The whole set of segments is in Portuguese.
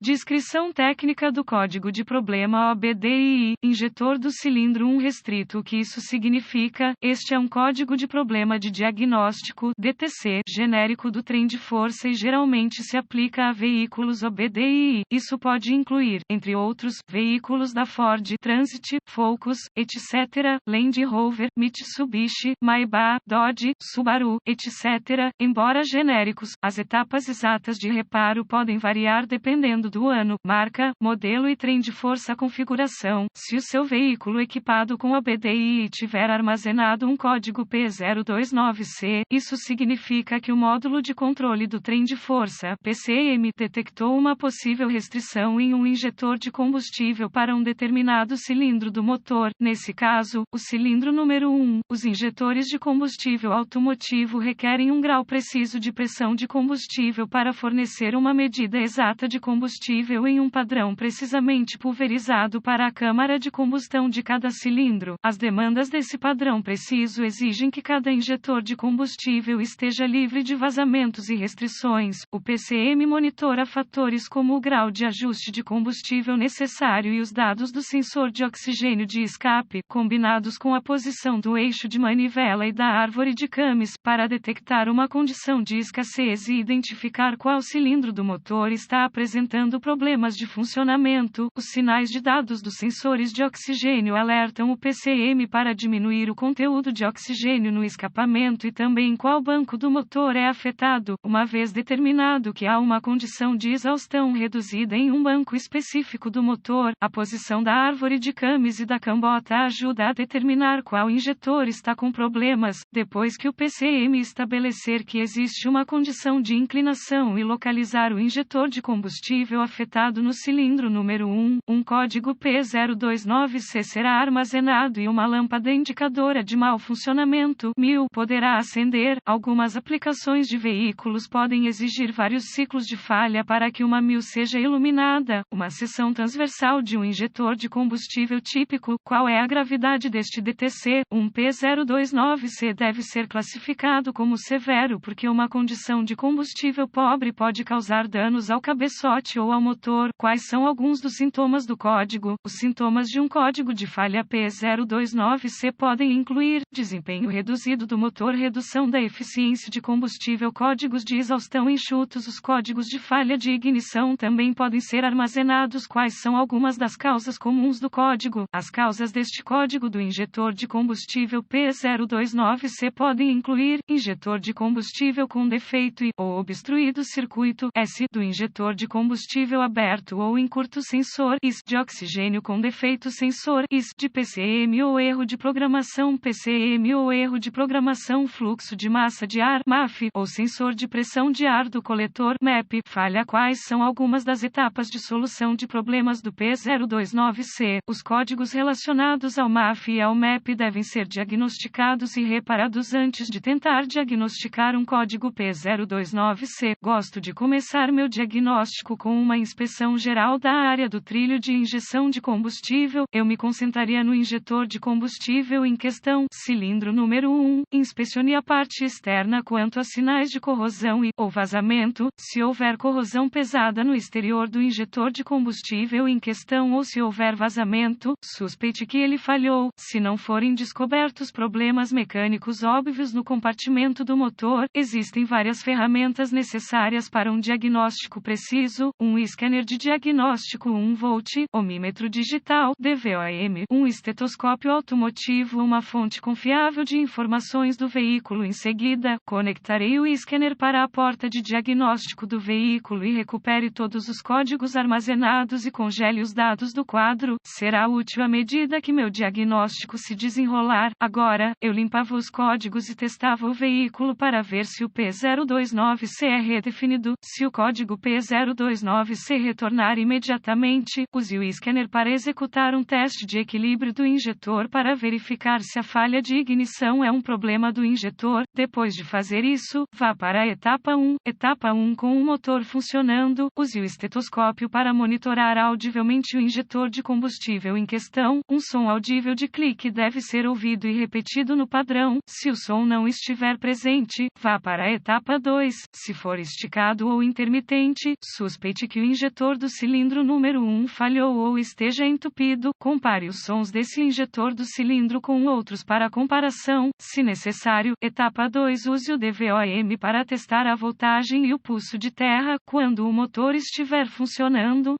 Descrição técnica do código de problema OBDII, injetor do cilindro 1 restrito. O que isso significa? Este é um código de problema de diagnóstico, DTC, genérico do trem de força e geralmente se aplica a veículos OBDII. Isso pode incluir, entre outros, veículos da Ford, Transit, Focus, etc., Land Rover, Mitsubishi, Maybach, Dodge, Subaru, etc. Embora genéricos, as etapas exatas de reparo podem variar dependendo do ano, marca, modelo e trem de força configuração. Se o seu veículo equipado com OBDII tiver armazenado um código P029C, isso significa que o módulo de controle do trem de força, PCM, detectou uma possível restrição em um injetor de combustível para um determinado cilindro do motor, nesse caso, o cilindro número 1. Os injetores de combustível automotivo requerem um grau preciso de pressão de combustível para fornecer uma medida exata de combustível em um padrão precisamente pulverizado para a câmara de combustão de cada cilindro. As demandas desse padrão preciso exigem que cada injetor de combustível esteja livre de vazamentos e restrições. O PCM monitora fatores como o grau de ajuste de combustível necessário e os dados do sensor de oxigênio de escape, combinados com a posição do eixo de manivela e da árvore de Camis, para detectar uma condição de escassez e identificar qual cilindro do motor está apresentando problemas de funcionamento. Os sinais de dados dos sensores de oxigênio alertam o PCM para diminuir o conteúdo de oxigênio no escapamento e também qual banco do motor é afetado. Uma vez determinado que há uma condição de exaustão reduzida em um banco específico do motor, a posição da árvore de Camis e da cambota ajuda a determinar qual injetor está com problemas. Depois que o PCM estabelecer que existe uma condição de inclinação e localizar o injetor de combustível afetado no cilindro número 1, um código P029C será armazenado e uma lâmpada indicadora de mau funcionamento 1000 poderá acender. Algumas aplicações de veículos podem exigir vários ciclos de falha para que uma 1000 seja iluminada. Uma seção transversal de um injetor de combustível típico. Qual é a gravidade deste DTC? Um P029C deve ser classificado como severo porque uma condição de combustível pobre pode causar danos ao cabeçote ou ao motor. Quais são alguns dos sintomas do código? Os sintomas de um código de falha P029C podem incluir desempenho reduzido do motor, redução da eficiência de combustível, códigos de exaustão enxutos. Os códigos de falha de ignição também podem ser armazenados. Quais são algumas das causas comuns do código? As causas deste código do injetor de combustível P029C podem incluir injetor de combustível com defeito e ou obstruído circuito S do injetor de combustível aberto ou em curto sensor IS de oxigênio com defeito sensor IS de PCM ou erro de programação PCM ou erro de programação fluxo de massa de ar MAF ou sensor de pressão de ar do coletor MEP. Falha. Quais são algumas das etapas de solução de problemas do P029C? Os códigos relacionados ao MAF e ao MEP devem ser diagnosticados e reparados antes de tentar diagnosticar um código P029C. Gosto de começar meu diagnóstico com uma inspeção geral da área do trilho de injeção de combustível. Eu me concentraria no injetor de combustível em questão, cilindro número 1, inspecione a parte externa quanto a sinais de corrosão e ou vazamento. Se houver corrosão pesada no exterior do injetor de combustível em questão ou se houver vazamento, suspeite que ele falhou. Se não forem descobertos problemas mecânicos óbvios no compartimento do motor, existem várias ferramentas necessárias para um diagnóstico preciso: um scanner de diagnóstico 1 volt, ohmímetro digital DVOM, um estetoscópio automotivo, uma fonte confiável de informações do veículo. Em seguida, conectarei o scanner para a porta de diagnóstico do veículo e recupere todos os códigos armazenados e congele os dados do quadro. Será útil à medida que meu diagnóstico se desenrolar. Agora, eu limpava os códigos e testava o veículo para ver se o P029C é redefinido. Se o código P029C retornar imediatamente, use o scanner para executar um teste de equilíbrio do injetor para verificar se a falha de ignição é um problema do injetor. Depois de fazer isso, vá para a etapa 1. Etapa 1 com o motor funcionando, use o estetoscópio para monitorar audivelmente o injetor de combustível em questão. Um som audível de clique deve ser ouvido e repetido no padrão. Se o som não estiver presente, vá para a etapa 2. Se for esticado ou intermitente, suspeite que que o injetor do cilindro número 1 falhou ou esteja entupido, compare os sons desse injetor do cilindro com outros para comparação, se necessário. Etapa 2. Use o DVOM para testar a voltagem e o pulso de terra, quando o motor estiver funcionando.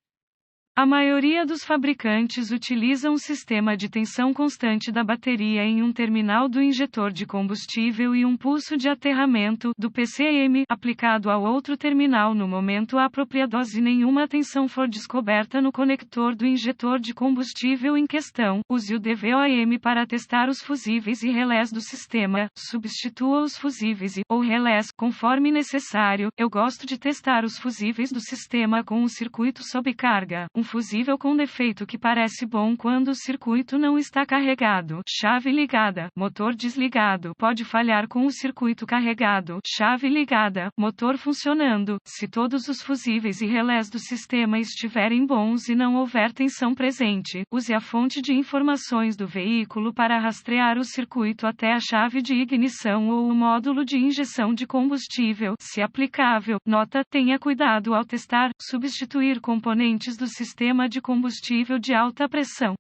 A maioria dos fabricantes utiliza um sistema de tensão constante da bateria em um terminal do injetor de combustível e um pulso de aterramento do PCM aplicado ao outro terminal no momento apropriado. Se nenhuma tensão for descoberta no conector do injetor de combustível em questão, use o DVOM para testar os fusíveis e relés do sistema. Substitua os fusíveis ou relés conforme necessário. Eu gosto de testar os fusíveis do sistema com o circuito sob carga. Um fusível com defeito que parece bom quando o circuito não está carregado. Chave ligada, motor desligado. Pode falhar com o circuito carregado. Chave ligada, motor funcionando. Se todos os fusíveis e relés do sistema estiverem bons e não houver tensão presente, use a fonte de informações do veículo para rastrear o circuito até a chave de ignição ou o módulo de injeção de combustível, se aplicável. Nota: tenha cuidado ao testar, substituir componentes do sistema de combustível de alta pressão.